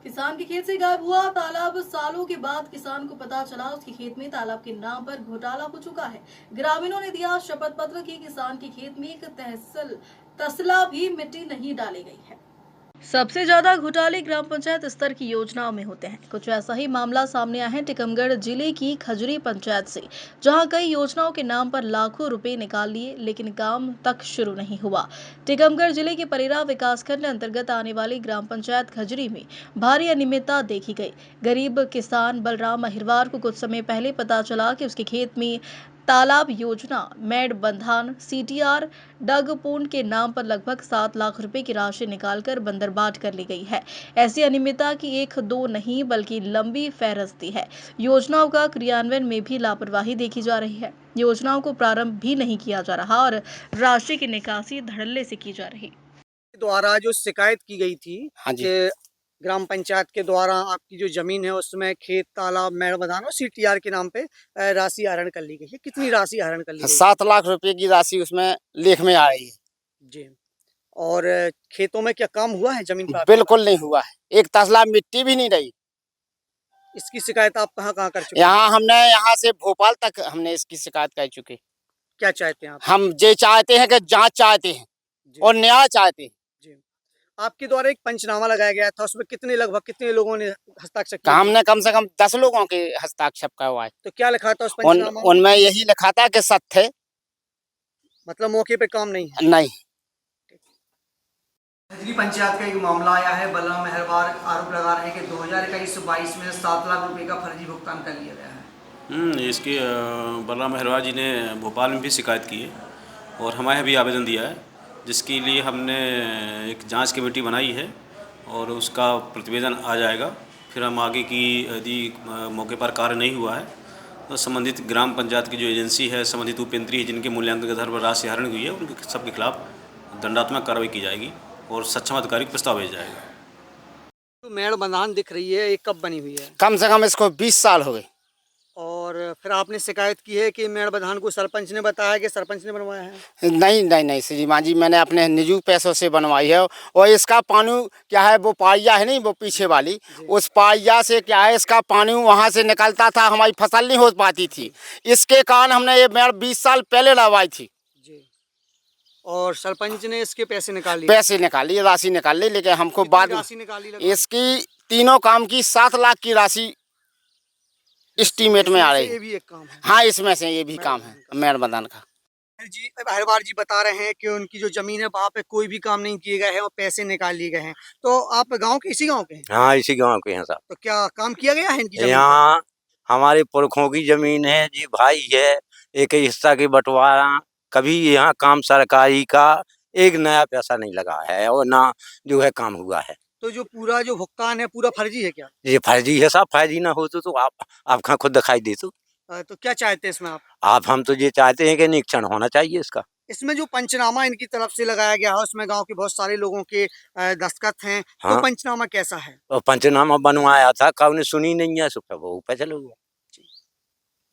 किसान के खेत से गायब हुआ तालाब। सालों के बाद किसान को पता चला उसके खेत में तालाब के नाम पर घोटाला हो चुका है। ग्रामीणों ने दिया शपथ पत्र कि किसान के खेत में एक तसला भी मिट्टी नहीं डाली गई है। सबसे ज्यादा घोटाले ग्राम पंचायत स्तर की योजनाओं में होते हैं। कुछ ऐसा ही मामला सामने आया है टीकमगढ़ जिले की खजरी पंचायत से, जहां कई योजनाओं के नाम पर लाखों रुपए निकाल लिए लेकिन काम तक शुरू नहीं हुआ। टीकमगढ़ जिले के परेरा विकासखंड अंतर्गत आने वाली ग्राम पंचायत खजरी में भारी अनियमितता देखी गई। गरीब किसान बलराम अहिरवार को कुछ समय पहले पता चला कि उसके खेत में तालाब योजना मेड बंधान सीटीआर डगपोन के नाम पर लगभग 7 लाख रुपए की राशि निकालकर बंदरबाट कर ली गई है। ऐसी अनियमितता की एक दो नहीं बल्कि लंबी फहरिस्ती है। योजनाओं का क्रियान्वयन में भी लापरवाही देखी जा रही है। योजनाओं को प्रारंभ भी नहीं किया जा रहा और राशि की निकासी धड़ल्ले से की जा रही। द्वारा जो शिकायत की गई थी हाँ जी। कि ग्राम पंचायत के द्वारा आपकी जो जमीन है उसमें खेत तालाब मेड़ बंधान और सीटीआर के नाम पे राशि आहरण कर ली गई है। कितनी राशि आहरण कर ली गई? 7 लाख रुपए की राशि उसमें लेख में आ रही है। जी। और खेतों में क्या काम हुआ है जमीन पर? बिल्कुल नहीं हुआ है, एक तसला मिट्टी भी नहीं रही। इसकी शिकायत आप कहाँ कहाँ कर चुके हैं? यहाँ हमने यहाँ से भोपाल तक हमने इसकी शिकायत कर चुके। क्या चाहते हैं आप? हम ये चाहते हैं कि जांच चाहते हैं जी। और न्याय चाहते हैं। जी। आपके द्वारा एक पंचनामा लगाया गया था, उसमें लगभग कितने लोगों ने हस्ताक्षर किए? हमने कम से कम 10 लोगों के हस्ताक्षर करवाए। तो क्या लिखा था उस पंचनामा में? उनमें यही लिखा था कि सत्य मतलब मौके पे काम नहीं है? नहीं। खजरी पंचायत का एक मामला आया है। बलराम मेहरबार आरोप लगा रहे हैं कि 2021-22 में 7 लाख रुपए का फर्जी भुगतान कर लिया गया है। इसकी बलराम मेहरबार जी ने भोपाल में भी शिकायत की है और हमारे यहाँ भी आवेदन दिया है, जिसके लिए हमने एक जांच कमेटी बनाई है और उसका प्रतिवेदन आ जाएगा। फिर हम आगे की यदि मौके पर कार्य नहीं हुआ है तो संबंधित ग्राम पंचायत की जो एजेंसी है, संबंधित उपयंत्री है, जिनके मूल्यांकन के आधार पर राशि आहरण हुई है, उनके सबके खिलाफ दंडात्मक कार्रवाई की जाएगी और सक्षम अधिकारी को प्रस्ताव भेजा जाएगा। तो मेड़ बंधान दिख रही है, ये कब बनी हुई है? कम से कम इसको 20 साल हो गए। और फिर आपने शिकायत की है कि मेड़ बंधान को सरपंच ने बताया कि सरपंच ने बनवाया है? नहीं नहीं नहीं श्रीमान जी, मैंने अपने निजी पैसों से बनवाई है। और इसका पानी क्या है, वो पाइया है नहीं, वो पीछे वाली, उस पाइया से क्या है, इसका पानी वहाँ से निकलता था, हमारी फसल नहीं हो पाती थी। इसके कारण हमने ये मेड़ 20 साल पहले लगवाई थी। जी। और सरपंच ने इसके पैसे निकाले? पैसे निकाली, राशि निकाल ली, लेकिन हमको बाद राशि निकाली? इसकी तीनों काम की 7 लाख की राशि एस्टीमेट में आ रही है। ये भी एक काम है? हाँ, इसमें से ये भी काम है मेड़ बंधान का। जी, अहिरवार जी बता रहे हैं कि उनकी जो जमीन है वहाँ पे कोई भी काम नहीं किए गए हैं और पैसे निकाल लिए गए हैं। तो आप गांव के इसी गांव के हैं? हाँ, इसी गांव के हैं साहब। तो क्या काम किया गया है इनकी जमीन पर? यहाँ हमारे पुरखों की जमीन है जी, भाई है, एक हिस्सा की बंटवारा। कभी यहाँ काम सरकारी का एक नया पैसा नहीं लगा है और ना जो है काम हुआ है। तो जो पूरा जो भुगतान है पूरा फर्जी है क्या? ये फर्जी है साहब, फर्जी ना हो तो आप कहाँ खुद दिखाई दे तो क्या चाहते हैं इसमें आप? हम तो ये चाहते हैं कि निरीक्षण होना चाहिए इसका। इसमें जो पंचनामा इनकी तरफ से लगाया गया है उसमें गांव के बहुत सारे लोगों के दस्तखत हैं। हाँ। तो पंचनामा कैसा है? और पंचनामा बनवाया था, कब ने सुनी नहीं है, वो ऊपर चलो।